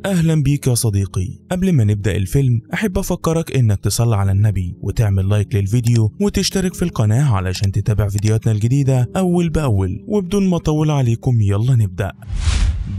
أهلا بيك يا صديقي. قبل ما نبدأ الفيلم أحب أفكرك إنك تصلي على النبي وتعمل لايك للفيديو وتشترك في القناة علشان تتابع فيديوهاتنا الجديدة أول بأول. وبدون ما أطول عليكم يلا نبدأ.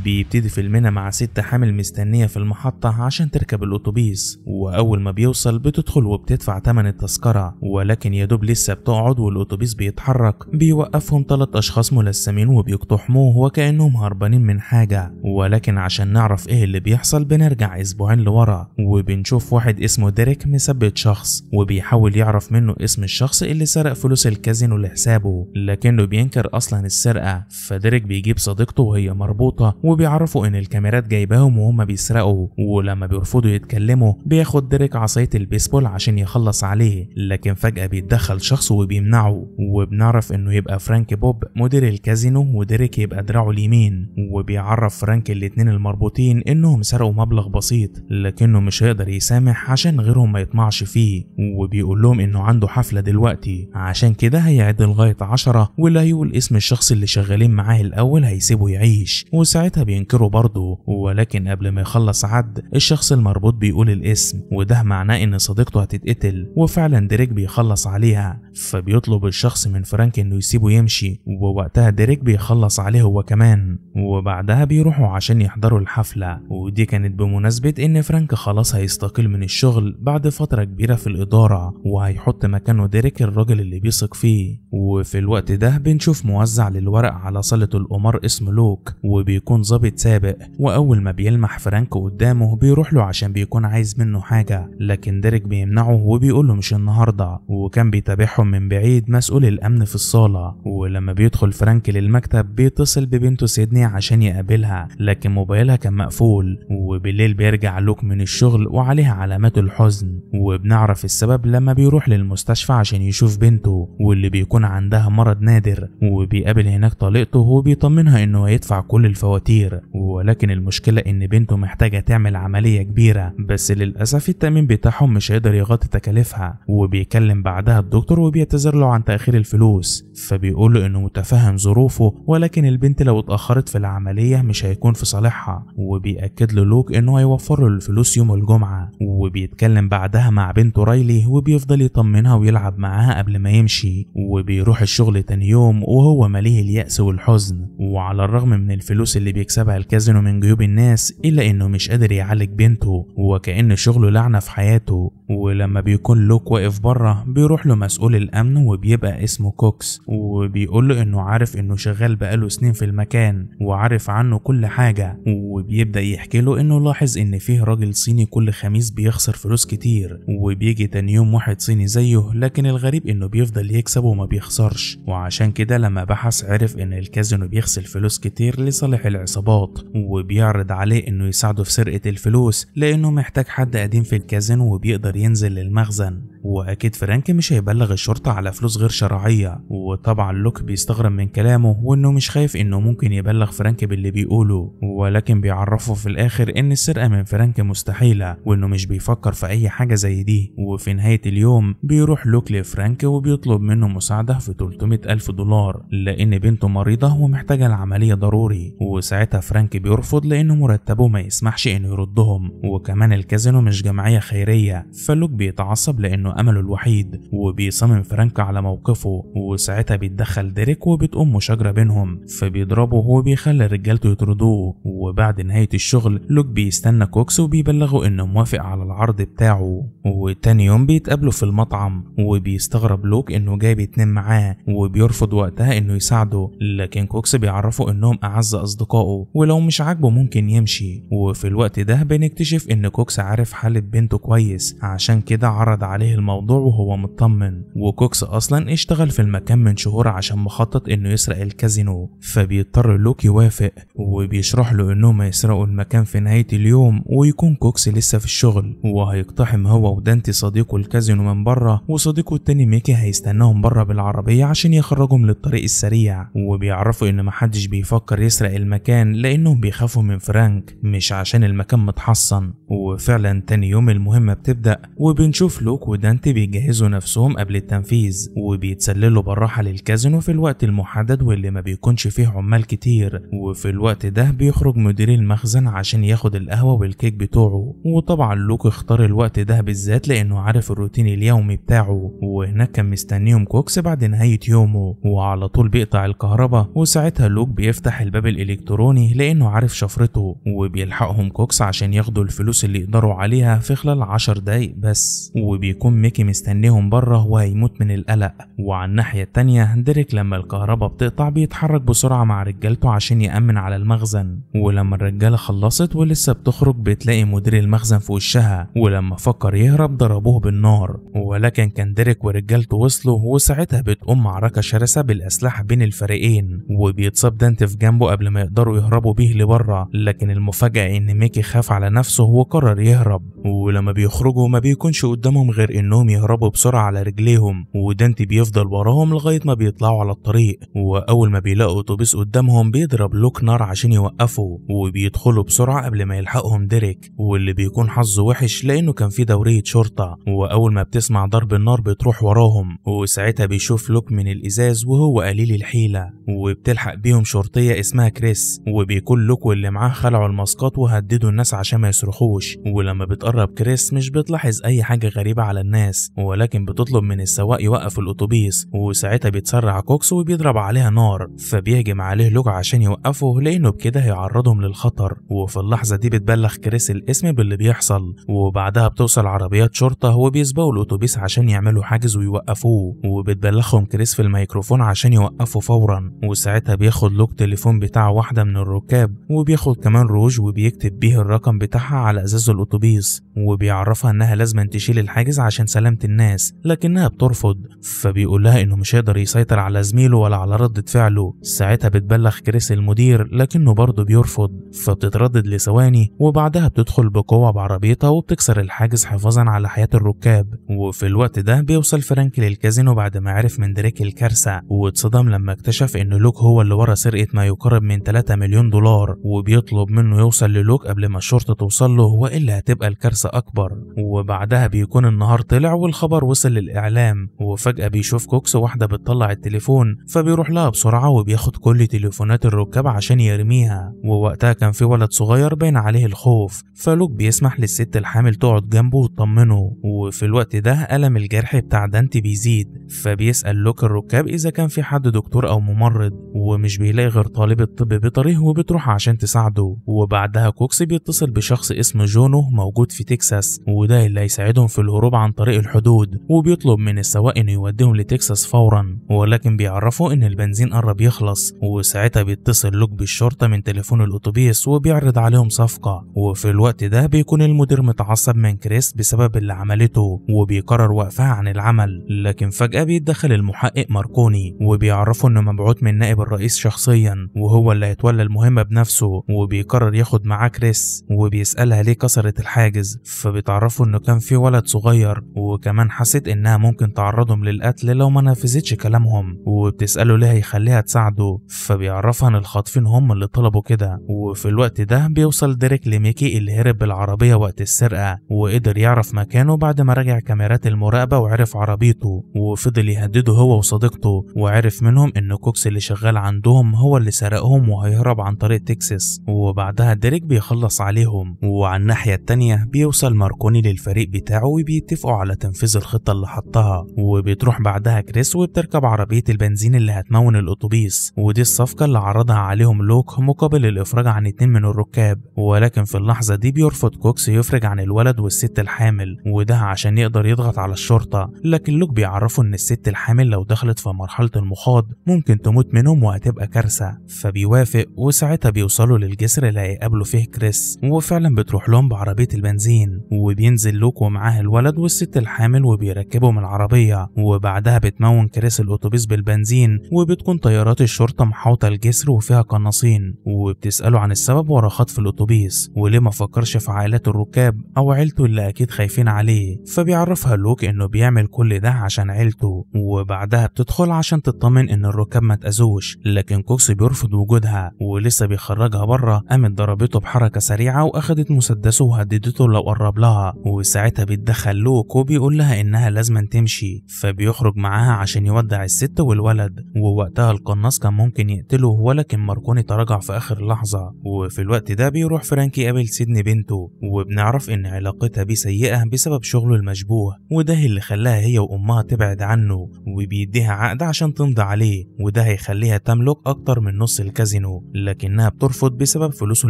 بيبتدي فيلمنا مع ست حامل مستنية في المحطة عشان تركب الأتوبيس، وأول ما بيوصل بتدخل وبتدفع تمن التذكرة، ولكن يدوب لسه بتقعد والأتوبيس بيتحرك بيوقفهم 3 أشخاص ملثمين وبيقتحموه وكأنهم هربانين من حاجة. ولكن عشان نعرف إيه اللي بيحصل بنرجع أسبوعين لورا وبنشوف واحد اسمه ديريك مثبت شخص وبيحاول يعرف منه اسم الشخص اللي سرق فلوس الكازينو لحسابه، لكنه بينكر أصلا السرقة. فديريك بيجيب صديقته وهي مربوطة وبيعرفوا ان الكاميرات جايباهم وهم بيسرقوا، ولما بيرفضوا يتكلموا بياخد ديريك عصاية البيسبول عشان يخلص عليه، لكن فجأة بيتدخل شخص وبيمنعه، وبنعرف انه يبقى فرانك بوب مدير الكازينو وديريك يبقى دراعه اليمين. وبيعرف فرانك الاتنين المربوطين انهم سرقوا مبلغ بسيط لكنه مش هيقدر يسامح عشان غيرهم ما يطمعش فيه، وبيقول لهم انه عنده حفلة دلوقتي عشان كده هيعد لغاية 10 واللي هيقول اسم الشخص اللي شغالين معاه الاول هيسيبه يعيش، وساعتها بينكروا برضه. ولكن قبل ما يخلص عد الشخص المربوط بيقول الاسم، وده معناه ان صديقته هتتقتل، وفعلا ديريك بيخلص عليها. فبيطلب الشخص من فرانك انه يسيبه يمشي، ووقتها ديريك بيخلص عليه هو كمان، وبعدها بيروحوا عشان يحضروا الحفلة. ودي كانت بمناسبة ان فرانك خلاص هيستقيل من الشغل بعد فترة كبيرة في الإدارة، وهيحط مكانه ديريك الراجل اللي بيثق فيه. وفي الوقت ده بنشوف موزع للورق على صالة القمار اسمه لوك، وبيكون ضابط سابق، واول ما بيلمح فرانك قدامه بيروح له عشان بيكون عايز منه حاجة، لكن ديريك بيمنعه وبيقول له مش النهارده. وكان بيتابعهم من بعيد مسؤول الامن في الصالة. ولما بيدخل فرانك للمكتب بيتصل ببنته سيدني عشان يقابلها، لكن موبايلها كان مقفول. وبالليل بيرجع لوك من الشغل وعليها علامات الحزن، وبنعرف السبب لما بيروح للمستشفى عشان يشوف بنته واللي بيكون عندها مرض نادر، وبيقابل هناك طليقته وبيطمنها انه هيدفع كل الفواتير. ولكن المشكلة ان بنته محتاجة تعمل عملية كبيرة، بس للأسف التأمين بتاعهم مش هيقدر يغطي تكاليفها. وبيكلم بعدها الدكتور وبيعتذر له عن تأخير الفلوس، فبيقول له انه متفهم ظروفه، ولكن البنت لو اتأخرت في العملية مش هيكون في صالحها. وبيأكد له لوك انه هيوفر له الفلوس يوم الجمعة. وبيتكلم بعدها مع بنته رايلي وبيفضل يطمنها ويلعب معاها قبل ما يمشي. وبيروح الشغل تاني يوم وهو مليه اليأس والحزن، وعلى الرغم من الفلوس اللي بيكسبها الكازينو من جيوب الناس الا انه مش قادر يعالج بنته، وكأن شغله لعنة في حياته. ولما بيكون لوك واقف بره بيروح له مسؤول الامن وبيبقى اسمه كوكس، وبيقول له انه عارف انه شغال بقاله سنين في المكان وعارف عنه كل حاجة. وبيبدأ يحكي له انه لاحظ ان فيه راجل صيني كل خميس بيخسر فلوس كتير، وبيجي تاني يوم واحد صيني زيه، لكن الغريب انه بيفضل يكسب وما بيخسرش. وعشان كده لما بحث عرف ان الكازينو بيغسل فلوس كتير لصالح العصابات، وبيعرض عليه انه يساعده في سرقة الفلوس لانه محتاج حد قديم في الكازينو وبيقدر ينزل للمخزن. واكيد فرانك مش هيبلغ الشرطة على فلوس غير شرعية. وطبعا لوك بيستغرب من كلامه وانه مش خايف انه ممكن يبلغ فرانك باللي بيقوله، ولكن بيعرفه في الاخر ان السرقة من فرانك مستحيلة وانه مش بيفكر في اي حاجة زي دي. وفي نهاية اليوم بيروح لوك لفرانك وبيطلب منه مساعدة في 300,000 دولار لان بنته مريضة ومحتاجة العملية ضروري. وساعتها فرانك بيرفض لانه مرتبه ما يسمحش انه يردهم، وكمان الكازينو مش جمعية خيرية. فلوك بيتعصب لانه امله الوحيد، وبيصمم فرانك على موقفه. وساعتها بيتدخل ديريك وبتقوم مشاجرة بينهم، فبيضربه وبيخلي رجالته يطردوه. وبعد نهاية الشغل لوك بيستنى كوكس وبيبلغه انه موافق على العرض بتاعه. وتاني يوم بيتقابلوا في المطعم، وبيستغرب لوك انه جايب 2 معاه، وبيرفض وقتها انه يساعده، لكن كوكس بيعرفه انهم اعز اصدقائه ولو مش عاجبه ممكن يمشي. وفي الوقت ده بنكتشف ان كوكس عارف حالة بنته كويس، عشان كده عرض عليه الموضوع وهو مطمن. وكوكس اصلا اشتغل في المكان من شهور عشان مخطط انه يسرق الكازينو، فبيضطر لوك يوافق، وبيشرح له انهم هيسرقوا المكان في نهاية اليوم ويكون كوكس لسه في الشغل، وهيقتحم هو ودانتي صديقه الكازينو من بره، وصديقه التاني ميكي هيستناهم بره بالعربية عشان يخرجهم للطريق السريع. وبيعرفوا ان محدش بيفكر يسرق المكان لانهم بيخافوا من فرانك مش عشان المكان متحصن. وفعلا تاني يوم المهمة بتبدأ، وبنشوف لوك ودانتي بيجهزوا نفسهم قبل التنفيذ، وبيتسللوا بالراحة للكازينو في الوقت المحدد واللي ما بيكونش فيه عمال كتير. وفي الوقت ده بيخرج مدير المخزن عشان عشان ياخد القهوة والكيك بتوعه. وطبعا لوك اختار الوقت ده بالذات لانه عارف الروتين اليومي بتاعه. وهناك كان مستنيهم كوكس بعد نهاية يومه، وعلى طول بيقطع الكهرباء. وساعتها لوك بيفتح الباب الالكتروني لانه عارف شفرته، وبيلحقهم كوكس عشان ياخدوا الفلوس اللي يقدروا عليها في خلال 10 دقايق بس. وبيكون ميكي مستنيهم بره وهيموت من القلق. وعلى الناحية التانية ديريك لما الكهرباء بتقطع بيتحرك بسرعة مع رجالته عشان يأمن على المخزن. ولما الرجالة خلصت ولسه بتخرج بتلاقي مدير المخزن في وشها، ولما فكر يهرب ضربوه بالنار. ولكن كان ديريك ورجالته وصلوا، وساعتها بتقوم معركة شرسة بالأسلحة بين الفريقين. وبيتصاب دانت في جنبه قبل ما يقدروا يهربوا بيه لبره. لكن المفاجأة إن ميكي خاف على نفسه وقرر يهرب. ولما بيخرجوا ما بيكونش قدامهم غير إنهم يهربوا بسرعة على رجليهم، ودانت بيفضل وراهم لغاية ما بيطلعوا على الطريق. وأول ما بيلاقوا أتوبيس قدامهم بيضرب لوك نار عشان يوقفوا، وبيدخلوا بسرعة قبل ما يلحقهم ديريك، واللي بيكون حظه وحش لأنه كان في دورية شرطة. وأول ما بتسمع ضرب النار بتروح وراهم، وساعتها بيشوف لوك من الإزاز وهو قليل الحيلة، وبتلحق بيهم شرطية اسمها كريس. وبيكون لوك واللي معاه خلعوا الماسكات وهددوا الناس عشان ما يصرخوش. ولما بتقرب كريس مش بتلاحظ أي حاجة غريبة على الناس، ولكن بتطلب من السواق يوقف الأتوبيس. وساعتها بيتسرع كوكس وبيضرب عليها نار، فبيهجم عليه لوك عشان يوقفه لأنه بكده هيعرضهم للخطر. وفي اللحظة دي بتبلغ كريس الاسم باللي بيحصل، وبعدها بتوصل عربيات شرطة وبيسبقوا الأتوبيس عشان يعملوا حاجز ويوقفوه. وبتبلغهم كريس في الميكروفون عشان يوقفوا فورا. وساعتها بياخد لوك تليفون بتاع واحدة من الركاب، وبياخد كمان روج وبيكتب بيه الرقم بتاعها على ازاز الأتوبيس، وبيعرفها انها لازم تشيل الحاجز عشان سلامة الناس، لكنها بترفض. فبيقول لها انه مش هيقدر يسيطر على زميله ولا على ردة فعله. ساعتها بتبلغ كريس المدير لكنه برضه بيرفض، فبتتردد لثواني وبعدها بتدخل بقوة بعربيتها وبتكسر الحاجز حفاظا على حياة الركاب. وفي الوقت ده بيوصل فرانك للكازينو بعد ما عرف من دريك الكارثة، واتصدم لما اكتشف ان لوك هو اللي ورا سرقة ما يقارب من 3 مليون دولار. وبيطلب منه يوصل للوك قبل ما الشرطة توصل له، والا هتبقى الكارثة اكبر. وبعدها بيكون النهار طلع والخبر وصل للاعلام. وفجأة بيشوف كوكس واحدة بتطلع التليفون، فبيروح لها بسرعة وبياخد كل تليفونات الركاب عشان يرميها. ووقتها كان في ولد صغير باين عليه الخوف، فلوك بيسمح للست الحامل تقعد جنبه وتطمنه. وفي الوقت ده ألم الجرح بتاع دانتي بيزيد، فبيسأل لوك الركاب إذا كان في حد دكتور أو ممرض، ومش بيلاقي غير طالبة طب بيطريه وبتروح عشان تساعده. وبعدها كوكس بيتصل بشخص اسمه جونو موجود في تكساس، وده اللي هيساعدهم في الهروب عن طريق الحدود. وبيطلب من السواق انه يوديهم لتكساس فورا، ولكن بيعرفوا ان البنزين قرب يخلص. وساعتها بيتصل لوك بالشرطة من تليفون الأتوبيس وبيعرض عليهم صفقة. وفي الوقت ده بيكون المدير متعصب من كريس بسبب اللي عملته، وبيقرر وقفها عن العمل. لكن فجأة بيتدخل المحقق ماركوني وبيعرفوا انه مبعوث من نائب الرئيس شخصيا، وهو اللي هيتولى المهمة بنفسه. وبيقرر ياخد معاه كريس وبيسألها ليه كسرت الحاجز، فبيتعرفوا انه كان في ولد صغير، وكمان حست انها ممكن تعرضهم للقتل لو ما نفذتش كلامهم. وبتسأله ليه هيخليها تساعده، فبيعرفها ان الخاطفين هم اللي طلبوا كده. وفي الوقت ده بيوصل ديريك لميكي اللي هرب بالعربية وقت السرقة، وقدر يعرف مكانه بعد ما رجع كاميرات المراقبة وعرف عربيته. وفضل يهدده هو وصديقته، وعرف منهم ان كوكس اللي شغال عندهم هو اللي سرقهم وهيهرب عن طريق تكساس. وبعدها ديريك بيخلص عليهم. وعلى الناحية التانية بيوصل ماركوني للفريق بتاعه وبيتفقوا على تنفيذ الخطة اللي حطها. وبتروح بعدها كريس وبتركب عربية البنزين اللي هتمون الأتوبيس، ودي الصفقة اللي عرضها عليهم لوك مقابل الإفراج عن 2 من الركاب. ولكن في اللحظة دي بيرفض كوكس يفرج عن الولد والست الحامل، وده عشان يقدر يضغط على الشرطة. لكن لوك بيعرفوا ان الست الحامل لو دخلت في مرحلة المخاض ممكن تموت منهم وهتبقى كارثة، فبيوافق. وساعتها بيوصلوا للجسر اللي هيقابلوا فيه كريس، وفعلا بتروح لهم بعربية البنزين. وبينزل لوك ومعاه الولد والست الحامل وبيركبوا من العربية. وبعدها بتمون كريس الأتوبيس بالبنزين، وبتكون طيارات الشرطة محاوطة الجسر وفيها قناصين. وبتسأله عن السبب ورا خطف الأتوبيس، وليه ما فكرش في عائلات الركاب أو عيلته اللي أكيد خايفين عليه. فبيعرفها لوك إنه بيعمل كل ده عشان عيلته. وبعدها بتدخل عشان تطمن إن الركاب ما تأذوش، لكن كوكس بيرفض وجودها. ولسه بيخرجها بره قامت ضربته بحركة سريعة وأخدت مسدسه وهددته لو وقرب لها، وساعتها بيتدخل لوك وبيقول لها انها لازم تمشي، فبيخرج معاها عشان يودع الست والولد. ووقتها القناص كان ممكن يقتله ولكن ماركوني تراجع في اخر لحظة. وفي الوقت ده بيروح فرانك يقابل سيدني بنته، وبنعرف ان علاقتها بيه سيئة بسبب شغله المشبوه، وده اللي خلاها هي وامها تبعد عنه، وبيديها عقد عشان تمضي عليه، وده هيخليها تملك اكتر من نص الكازينو، لكنها بترفض بسبب فلوسه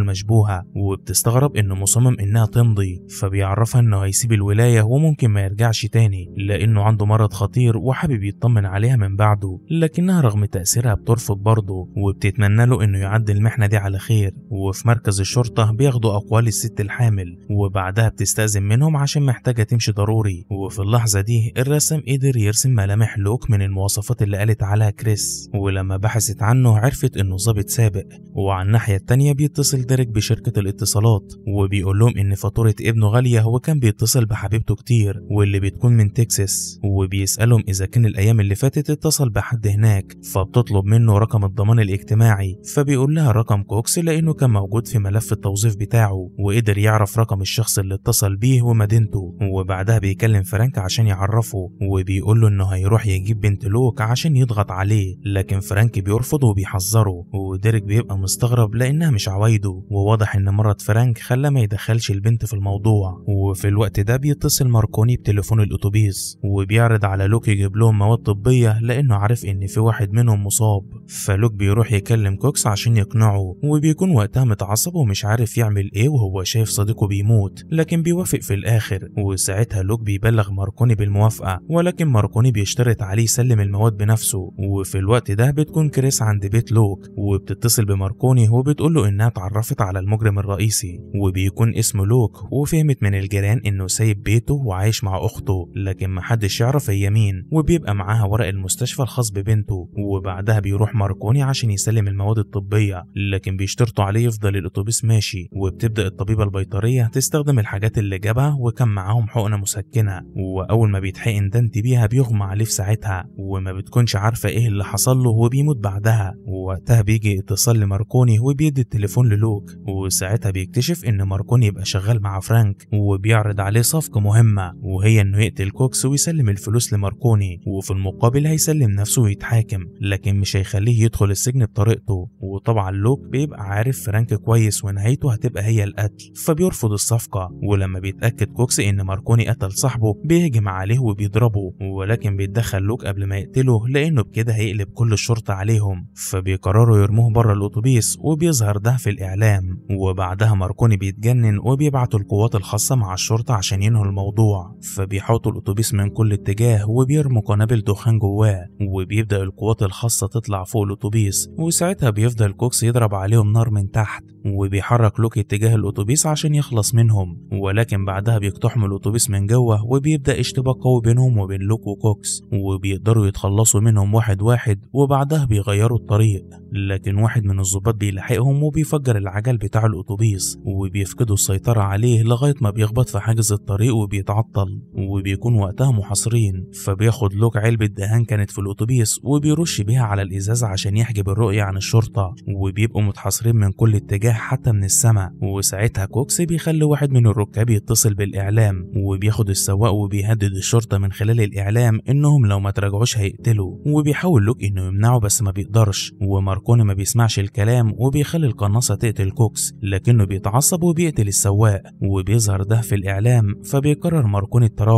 المشبوهة، وبتستغرب انه مصمم انها تمضي. فبيعرفها انه هيسيب الولاية وممكن ما يرجعش تاني لانه عنده مرض خطير وحابب يطمن عليها من بعده، لكنها رغم تأثيرها بترفض برضه، وبتتمنى له انه يعدي المحنة دي على خير. وفي مركز الشرطة بياخدوا اقوال الست الحامل، وبعدها بتستأذن منهم عشان محتاجة تمشي ضروري. وفي اللحظة دي الرسام قدر يرسم ملامح لوك من المواصفات اللي قالت عليها كريس، ولما بحثت عنه عرفت انه ضابط سابق. وعلى الناحية التانية بيتصل ديريك بشركة الاتصالات وبيقول لهم ان فاتورة ابنه غالية، وكان بيتصل بحبيبته كتير واللي بتكون من تكساس، وبيسألهم اذا كان الايام اللي فاتت اتصل بحد هناك، فبتطلب منه رقم الضمان الاجتماعي، فبيقول لها رقم كوكس لانه كان موجود في ملف التوظيف بتاعه، وقدر يعرف رقم الشخص اللي اتصل بيه ومدينته. وبعدها بيكلم فرانك عشان يعرفه، وبيقول له انه هيروح يجيب بنت لوك عشان يضغط عليه، لكن فرانك بيرفض وبيحذره، وديريك بيبقى مستغرب لانها مش عوايده، وواضح ان مرض فرانك خلاه ما يدخلش البنت في الموضوع. وفي الوقت ده بيتصل ماركوني بتليفون الاتوبيس، وبيعرض على لوك يجيب لهم مواد طبيه لانه عارف ان في واحد منهم مصاب. فلوك بيروح يكلم كوكس عشان يقنعه، وبيكون وقتها متعصب ومش عارف يعمل ايه وهو شايف صديقه بيموت، لكن بيوافق في الاخر. وساعتها لوك بيبلغ ماركوني بالموافقه، ولكن ماركوني بيشترط عليه يسلم المواد بنفسه. وفي الوقت ده بتكون كريس عند بيت لوك، وبتتصل بماركوني وبتقول له انها اتعرفت على المجرم الرئيسي، وبيكون اسمه لوك، وفهمت من الجيران انه سايب بيته وعايش مع اخته، لكن محدش يعرف هي مين. وبيبقى معاها ورق المستشفى الخاص ببنته. وبعدها بيروح ماركوني عشان يسلم المواد الطبيه، لكن بيشترطوا عليه يفضل الاتوبيس ماشي. وبتبدا الطبيبه البيطريه تستخدم الحاجات اللي جابها، وكان معاهم حقنه مسكنه، واول ما بيتحقن دانتي بيها بيغمى عليه في ساعتها، وما بتكونش عارفه ايه اللي حصل له وبيموت بعدها. ووقتها بيجي اتصال لماركوني وبيدي التليفون للوك، وساعتها بيكتشف ان ماركوني يبقى شغال مع فرانك، وبيعرض عليه صفقه مهمه، وهي انه يقتل كوكس ويسلم الفلوس لماركوني، وفي المقابل هيسلم نفسه ويتحاكم، لكن مش هيخليه يدخل السجن بطريقته. وطبعا لوك بيبقى عارف فرانك كويس ونهايته هتبقى هي القتل، فبيرفض الصفقه. ولما بيتاكد كوكس ان ماركوني قتل صاحبه بيهجم عليه وبيضربه، ولكن بيتدخل لوك قبل ما يقتله لانه بكده هيقلب كل الشرطه عليهم، فبيقرروا يرموه بره الاتوبيس، وبيظهر ده في الاعلام. وبعدها ماركوني بيتجنن وبيبعتوا القوات الخاصه مع الشرطه عشان ينهوا الموضوع، فبيحوطوا الاتوبيس من كل اتجاه وبيرموا قنابل دخان جواه، وبيبدا القوات الخاصه تطلع فوق الاتوبيس. وساعتها بيفضل كوكس يضرب عليهم نار من تحت، وبيحرك لوك اتجاه الاتوبيس عشان يخلص منهم، ولكن بعدها بيقتحموا الاتوبيس من جوه، وبيبدا اشتباك قوي بينهم وبين لوك وكوكس، وبيقدروا يتخلصوا منهم واحد واحد، وبعدها بيغيروا الطريق. لكن واحد من الضباط بيلاحقهم وبيفجر العجل بتاع الاتوبيس، وبيفقدوا السيطره عليه لغايه ما بيخبط في حاجز الطريق وبيتعطل، وبيكون وقتها محاصرين. فبياخد لوك علبه دهان كانت في الاتوبيس وبيرش بيها على الازاز عشان يحجب الرؤيه عن الشرطه، وبيبقوا متحاصرين من كل اتجاه حتى من السماء. وساعتها كوكس بيخلي واحد من الركاب يتصل بالاعلام، وبياخد السواق وبيهدد الشرطه من خلال الاعلام انهم لو ما تراجعوش هيقتلوا، وبيحاول لوك انه يمنعه بس ما بيقدرش. وماركوني ما بيسمعش الكلام وبيخلي القناصه تقتل كوكس، لكنه بيتعصب وبيقتل السواق، وبيظهر ده في الاعلام. فبيقرر ماركوني التراجع.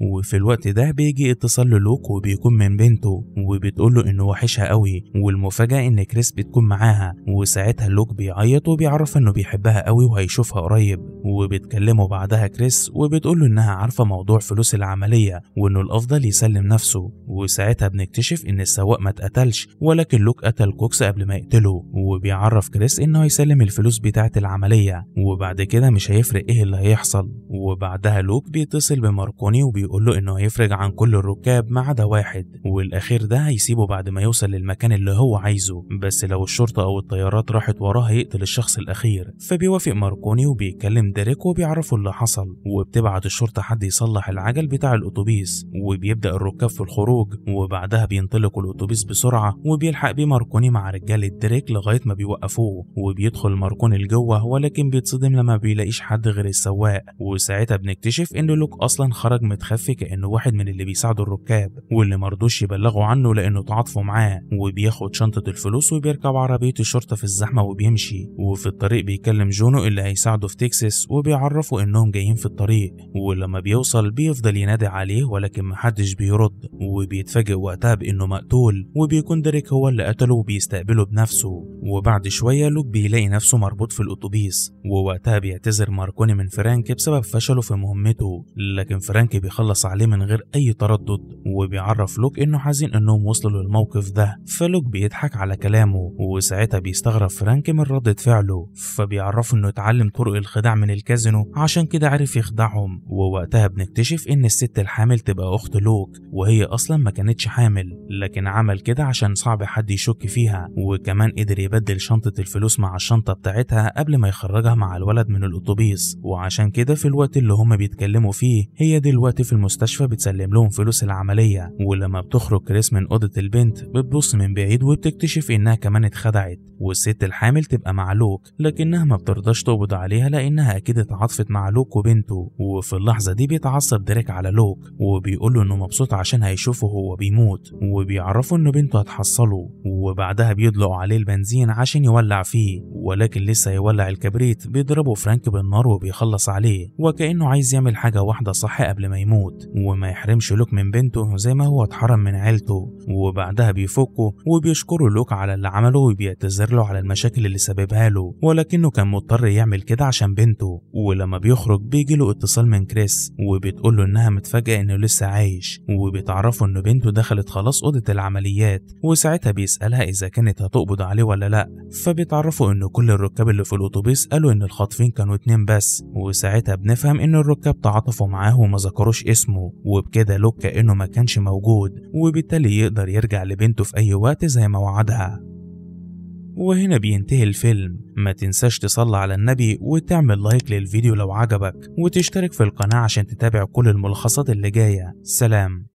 وفي الوقت ده بيجي اتصال للوك وبيكون من بنته، وبتقول له انه وحشها قوي، والمفاجاه ان كريس بتكون معاها. وساعتها لوك بيعيط وبيعرف انه بيحبها قوي وهيشوفها قريب. وبتكلمه بعدها كريس وبتقول له انها عارفه موضوع فلوس العمليه وانه الافضل يسلم نفسه. وساعتها بنكتشف ان السواق ما اتقتلش، ولكن لوك قتل كوكس قبل ما يقتله. وبيعرف كريس انه هيسلم الفلوس بتاعه العمليه، وبعد كده مش هيفرق ايه اللي هيحصل. وبعدها لوك بيتصل بماركوني وبيقول له انه هيفرج عن كل الركاب ما عدا واحد، والاخير ده هيسيبه بعد ما يوصل للمكان اللي هو عايزه، بس لو الشرطه او الطيارات راحت وراه هيقتل الشخص الاخير. فبيوافق ماركوني وبيكلم ديريك وبيعرفوا اللي حصل، وبتبعت الشرطه حد يصلح العجل بتاع الاتوبيس، وبيبدا الركاب في الخروج. وبعدها بينطلقوا الاتوبيس بسرعه، وبيلحق بيه ماركوني مع رجاله ديريك لغايه ما بيوقفوه. وبيدخل ماركوني لجوه، ولكن بيتصدم لما بيلاقيش حد غير السواق، وساعتها بنكتشف ان لوك اصلا خرج متخفي كانه واحد من اللي بيساعدوا الركاب واللي مرضوش يبلغوا عنه لانه تعاطفوا معاه، وبياخد شنطة الفلوس وبيركب عربية الشرطة في الزحمة وبيمشي. وفي الطريق بيكلم جونو اللي هيساعده في تكساس وبيعرفوا انهم جايين في الطريق، ولما بيوصل بيفضل ينادي عليه ولكن محدش بيرد، وبيتفاجئ وقتها بانه مقتول وبيكون ديريك هو اللي قتله وبيستقبله بنفسه. وبعد شوية لوك بيلاقي نفسه مربوط في الاتوبيس، ووقتها بيعتذر ماركوني من فرانك بسبب فشله في مهمته، لكن فرانك بيخلص عليه من غير اي تردد، وبيعرف لوك انه حزين انهم وصلوا للموقف ده. فلوك بيضحك على كلامه، وساعتها بيستغرب فرانك من ردة فعله، فبيعرفه انه اتعلم طرق الخداع من الكازينو عشان كده عرف يخدعهم. ووقتها بنكتشف ان الست الحامل تبقى اخت لوك، وهي اصلا ما كانتش حامل، لكن عمل كده عشان صعب حد يشك فيها، وكمان قدر يبدل شنطة الفلوس مع الشنطة بتاعتها قبل ما يخرجها مع الولد من الاتوبيس. وعشان كده في الوقت اللي هما بيتكلموا فيه هي دلوقتي في المستشفى بتسلم لهم فلوس العملية. ولما بتخرج كريس من اوضة البنت بتبص من بعيد وبتكتشف انها كمان اتخدعت، والست الحامل تبقى مع لوك، لكنها ما بترضاش تقبض عليها لانها اكيد اتعاطفت مع لوك وبنته. وفي اللحظة دي بيتعصب ديريك على لوك وبيقول له انه مبسوط عشان هيشوفه هو بيموت، وبيعرفه ان بنته هتحصله. وبعدها بيدلقوا عليه البنزين عشان يولع فيه، ولكن لسه يولع الكبريت بيضربه فرانك بالنار وبيخلص عليه، وكأنه عايز يعمل حاجة واحدة صح قبل ما يموت وما يحرمش لوك من بنته زي ما هو اتحرم من عيلته. وبعدها بيفكوا وبيشكروا لوك على اللي عمله وبيعتذر له على المشاكل اللي سببها له، ولكنه كان مضطر يعمل كده عشان بنته. ولما بيخرج بيجي له اتصال من كريس وبتقول له انها متفاجئة انه لسه عايش، وبتعرفه ان بنته دخلت خلاص اوضة العمليات، وساعتها بيسألها اذا كانت هتقبض عليه ولا لا. فبيتعرفوا ان كل الركاب اللي في الاتوبيس قالوا ان الخاطفين كانوا 2 بس، وساعتها بنفهم ان الركاب تعاطفوا معاه وما ذكروش اسمه، وبكده لوك كأنه ما كانش موجود، وبالتالي يقدر يرجع لبنته في اي وقت زي ما وعدها. وهنا بينتهي الفيلم. ما تنساش تصلي على النبي وتعمل لايك للفيديو لو عجبك، وتشترك في القناة عشان تتابع كل الملخصات اللي جاية. سلام.